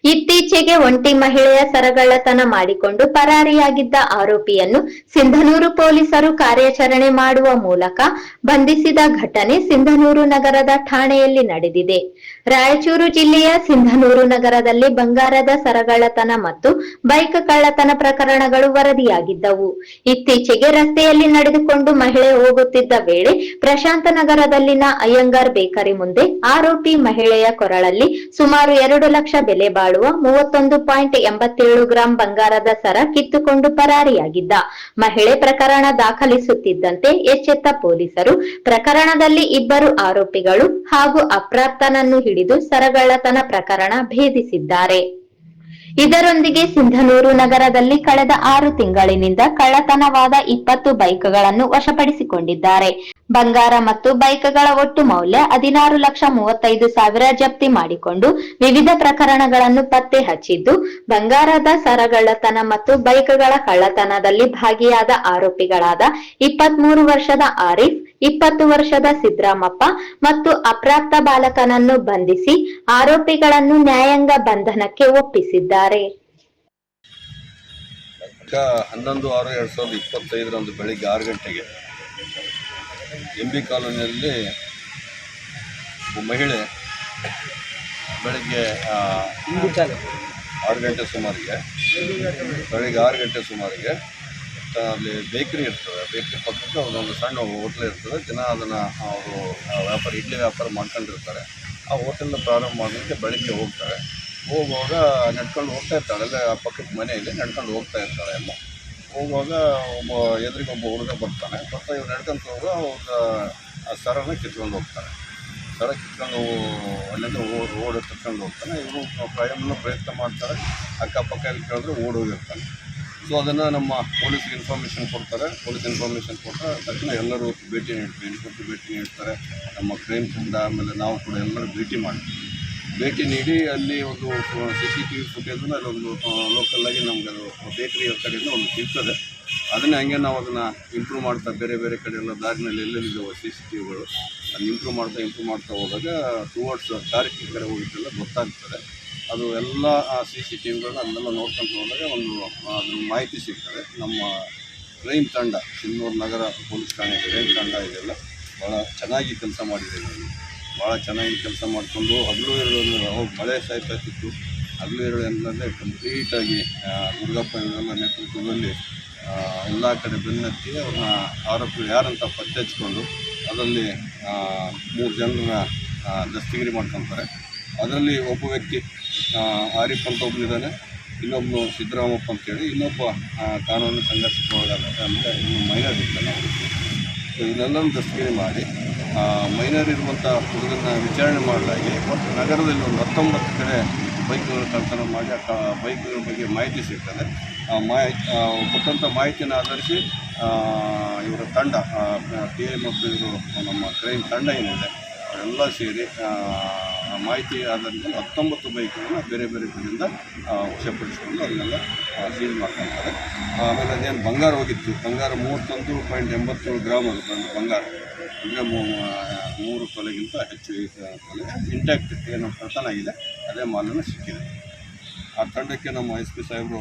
ಇತ್ತೀಚೆಗೆ ಒಂಟಿ ಮಹಿಳೆಯ ಸರಗಳ್ಳತನ ಮಾಡಿಕೊಂಡು ಪರಾರಿಯಾಗಿದ್ದ ಆರೋಪಿಯನ್ನು ಸಿಂಧನೂರು ಪೊಲೀಸರು ಕಾರ್ಯಾಚರಣೆ ಮಾಡುವ ಮೂಲಕ ಬಂಧಿಸಿದ ಘಟನೆ ಸಿಂಧನೂರು ನಗರದ ಠಾಣೆಯಲ್ಲಿ ನಡೆದಿದೆ. ರಾಯಚೂರು ಜಿಲ್ಲೆಯ ಸಿಂಧನೂರು ನಗರದಲ್ಲಿ ಬಂಗಾರದ ಸರಗಳ್ಳತನ ಮತ್ತು ಬೈಕ್ ಕಳ್ಳತನ ಪ್ರಕರಣಗಳು ವರದಿಯಾಗಿದ್ದವು. ಇತ್ತೀಚೆಗೆ ರಸ್ತೆಯಲ್ಲಿ ನಡೆದುಕೊಂಡು ಮಹಿಳೆ ಹೋಗುತ್ತಿದ್ದ ವೇಳೆ ಪ್ರಶಾಂತ ನಗರದಲ್ಲಿನ ಅಯ್ಯಂಗಾರ್ ಬೇಕರಿ ಮುಂದೆ ಆರೋಪಿ ಮಹಿಳೆಯ ಕೊರಳಲ್ಲಿ ಸುಮಾರು 2 ಲಕ್ಷ ಬೆಲೆ ಬಾಳುವ 31.87 ಗ್ರಾಂ ಬಂಗಾರದ ಸರ ಕಿತ್ತುಕೊಂಡು ಪರಾರಿಯಾಗಿದ್ದ. ಮಹಿಳೆ ಪ್ರಕರಣ ದಾಖಲಿಸುತ್ತಿದ್ದಂತೆ ಎಚ್ಚೆತ್ತ ಪೊಲೀಸರು ಪ್ರಕರಣದಲ್ಲಿ ಇಬ್ಬರು ಆರೋಪಿಗಳು ಹಾಗೂ ಅಪ್ರಾಪ್ತನನ್ನು ಹಿಡಿದು ಸರಗಳ್ಳತನ ಪ್ರಕರಣ ಭೇದಿಸಿದ್ದಾರೆ. ಇದರೊಂದಿಗೆ ಸಿಂಧನೂರು ನಗರದಲ್ಲಿ ಕಳೆದ 6 ತಿಂಗಳಿನಿಂದ ಕಳ್ಳತನವಾದ 20 ಬೈಕ್ಗಳನ್ನು ವಶಪಡಿಸಿಕೊಂಡಿದ್ದಾರೆ. ಬಂಗಾರ ಮತ್ತು ಬೈಕ್ಗಳ ಒಟ್ಟು ಮೌಲ್ಯ 16,35,000 ಜಪ್ತಿ ಮಾಡಿಕೊಂಡು ವಿವಿಧ ಪ್ರಕರಣಗಳನ್ನು ಪತ್ತೆ ಹಚ್ಚಿದ್ದು, ಬಂಗಾರದ ಸರಗಳ್ಳತನ ಮತ್ತು ಬೈಕ್ಗಳ ಕಳ್ಳತನದಲ್ಲಿ ಭಾಗಿಯಾದ ಆರೋಪಿಗಳಾದ 23 ವರ್ಷದ ಆರಿಫ್, 20 ವರ್ಷದ ಸಿದ್ರಾಮಪ್ಪ ಮತ್ತು ಅಪ್ರಾಪ್ತ ಬಾಲಕನನ್ನು ಬಂಧಿಸಿ ಆರೋಪಿಗಳನ್ನು ನ್ಯಾಯಾಂಗ ಬಂಧನಕ್ಕೆ ಒಪ್ಪಿಸಿದ್ದಾರೆ. 11/6/2025 ಬೆಳಿಗ್ಗೆ 6 ಗಂಟೆಗೆ ಎಂಬಿ ಕಾಲೋನಿಯಲ್ಲಿ ಮಹಿಳೆ ಬೆಳಗ್ಗೆ 6 ಗಂಟೆ ಸುಮಾರಿಗೆ ಅಲ್ಲಿ ಬೇಕ್ರಿ ಇರ್ತದೆ. ಬೇಕ್ರಿ ಪಕ್ಕಕ್ಕೆ ಒಂದೊಂದು ಸಣ್ಣ ಹೋಟ್ಲ್ ಇರ್ತದೆ. ದಿನ ಅದನ್ನು ಅವರು ಇಡ್ಲಿ ವ್ಯಾಪಾರ ಮಾಡ್ಕೊಂಡಿರ್ತಾರೆ. ಆ ಹೋಟೆಲ್ನ ಪ್ರಾರಂಭ ಮಾಡೋದಕ್ಕೆ ಬೆಳಗ್ಗೆ ಹೋಗುವಾಗ ನಡ್ಕೊಂಡು ಹೋಗ್ತಾ ಇರ್ತಾಳೆ. ಅಲ್ಲೇ ಆ ಪಕ್ಕದ ಮನೆಯಲ್ಲಿ ನಡ್ಕೊಂಡು ಹೋಗ್ತಾ ಇರ್ತಾಳೆ. ಎಲ್ಲ ಹೋಗುವಾಗ ಎದುರಿಗೆ ಒಬ್ಬ ಹುಡುಗ ಬರ್ತಾನೆ. ಇವ್ರು ನಡ್ಕೊಂಡು ಹೋಗುವ ಆ ಸರನ ಕಿತ್ಕೊಂಡು ಹೋಗ್ತಾನೆ. ಸರ ಕಿತ್ಕೊಂಡು ಅಲ್ಲಿಂದ ಓಡಿ ತಗೊಂಡು ಹೋಗ್ತಾನೆ. ಇವರು ಪ್ರಯತ್ನ ಮಾಡ್ತಾರೆ. ಅಕ್ಕಪಕ್ಕ ಎಲ್ಲಿ ಕೇಳಿದ್ರೆ ಓಡೋಗಿರ್ತಾನೆ. ಸೊ ಅದನ್ನು ನಮ್ಮ ಪೊಲೀಸ್ಗೆ ಇನ್ಫಾರ್ಮೇಷನ್ ಕೊಡ್ತಾರೆ. ಇನ್ಫಾರ್ಮೇಷನ್ ಕೊಟ್ಟರೆ ತಕ್ಷಣ ಎಲ್ಲರೂ ಭೇಟಿ ನೀಡ್ತಾರೆ. ನಮ್ಮ ಕ್ರೈಮ್ ತಂಡ, ಆಮೇಲೆ ನಾವು ಕೂಡ ಎಲ್ಲರೂ ಭೇಟಿ ನೀಡಿ ಅಲ್ಲಿ ಒಂದು CCTV ಫುಟೇಜನ್ನು ಅಲ್ಲೊಂದು ಲೋಕಲ್ಲಾಗಿ ನಮ್ಗೆ ಅದು ಬೇಕರಿ ಕಡೆಯಿಂದ ಒಂದು ಸಿಗ್ತದೆ. ಅದನ್ನೇ ಹಂಗೆ ನಾವು ಅದನ್ನು ಇಂಪ್ರೂವ್ ಮಾಡ್ತಾ ಬೇರೆ ಕಡೆ ಎಲ್ಲ ದಾರಿನಲ್ಲಿ ಎಲ್ಲೆಲ್ಲಿದ್ದಾವೆ CCTVಗಳು ಅದನ್ನು ಇಂಪ್ರೂವ್ ಮಾಡ್ತಾ ಹೋದಾಗ ಟುವರ್ಡ್ಸ್ ಚಾರಿಟಿ ಕಡೆ ಹೋಗಿದ್ದೆಲ್ಲ ಗೊತ್ತಾಗ್ತದೆ. ಅದು ಎಲ್ಲ CCTVಗಳನ್ನ ಅದನ್ನೆಲ್ಲ ನೋಡ್ಕೊಂಡು ಹೋದಾಗ ಒಂದು ಅದ್ರ ಮಾಹಿತಿ ಸಿಗ್ತದೆ. ನಮ್ಮ ಕ್ರೈಮ್ ತಂಡ, ಸಿಂಧನೂರು ನಗರ ಪೊಲೀಸ್ ಠಾಣೆ ಕ್ರೈಮ್ ತಂಡ ಇದೆಲ್ಲ ಭಾಳ ಚೆನ್ನಾಗಿ ಕೆಲಸ ಮಾಡಿದೆ. ಭಾಳ ಚೆನ್ನಾಗಿ ಕೆಲಸ ಮಾಡಿಕೊಂಡು ಹಗಲು ಇರೋದು ಮಳೆ ಸಾಯ್ತಾ ಇತ್ತು. ಹಗಲು ಇರೋ ಏನಂದರೆ ಕಂಪ್ಲೀಟಾಗಿ ದುರ್ಗಪ್ಪ ಇವರೆಲ್ಲ ನೇತೃತ್ವದಲ್ಲಿ ಎಲ್ಲ ಕಡೆ ಬೆನ್ನತ್ತಿ ಅವ್ರನ್ನ ಆರೋಪಿಗಳು ಯಾರಂತ ಪತ್ತೆ ಹಚ್ಕೊಂಡು ಅದರಲ್ಲಿ 3 ಜನರನ್ನ ದಸ್ತಗಿರಿ ಮಾಡ್ಕೊತಾರೆ. ಅದರಲ್ಲಿ ಒಬ್ಬ ವ್ಯಕ್ತಿ ಆರಿಫ್ ಅಂತ ಒಬ್ಬನಿದ್ದಾನೆ, ಇನ್ನೊಬ್ಬನು ಸಿದ್ದರಾಮಪ್ಪ ಅಂತೇಳಿ, ಇನ್ನೊಬ್ಬ ಕಾನೂನು ಸಂಘರ್ಷಕ್ಕೆ ಅಂದರೆ ಇನ್ನು ಮೈನರ್ ಇರ್ತಾನೆ. ಸೊ ಇದೆಲ್ಲರೂ ದಸ್ತಗಿರಿ ಮಾಡಿ ಮೈನರ್ ಇರುವಂಥ ಹುಡುಗನ ವಿಚಾರಣೆ ಮಾಡಲಾಗಿ ಒಟ್ಟು ನಗರದಲ್ಲಿ ಒಂದು 19 ಕಡೆ ಬೈಕ್ಗಳು ಕಳ್ತನ ಮಾಡಿ ಆ ಬೈಕ್ಗಳ ಬಗ್ಗೆ ಮಾಹಿತಿ ಸಿಗ್ತದೆ. ಕೊಟ್ಟಂಥ ಮಾಹಿತಿಯನ್ನು ಆಧರಿಸಿ ಇವರ ತಂಡ PI ಮತ್ತು ಇವರು ನಮ್ಮ ಕ್ರೈಮ್ ತಂಡ ಏನಿದೆ ಅವರೆಲ್ಲ ಸೇರಿ ಮಾಹಿತಿ ಆಧಾರದ 19 ಬೈಕ್ಗಳನ್ನು ಬೇರೆ ಕಡೆಯಿಂದ ವಶಪಡಿಸಿಕೊಂಡು ಅದನ್ನೆಲ್ಲ ಸೀಲ್ ಮಾಡ್ಕೊಳ್ತಾರೆ. ಆಮೇಲೆ ಅದೇನು ಬಂಗಾರ ಹೋಗಿತ್ತು, ಬಂಗಾರ 31.87 ಗ್ರಾಮ್ ಅದು ಬಂಗಾರ, ಅಂದರೆ 3 ತೊಲೆಗಿಂತ ಹೆಚ್ಚು ತೊಲೆ ಇಂಟ್ಯಾಕ್ಟ್ ಏನು ಕಳ್ತನ ಆಗಿದೆ ಅದೇ ಮಾಲನ್ನು ಸಿಕ್ಕಿದೆ. ಆ ತಂಡಕ್ಕೆ ನಮ್ಮ SP ಸಾಹೇಬರು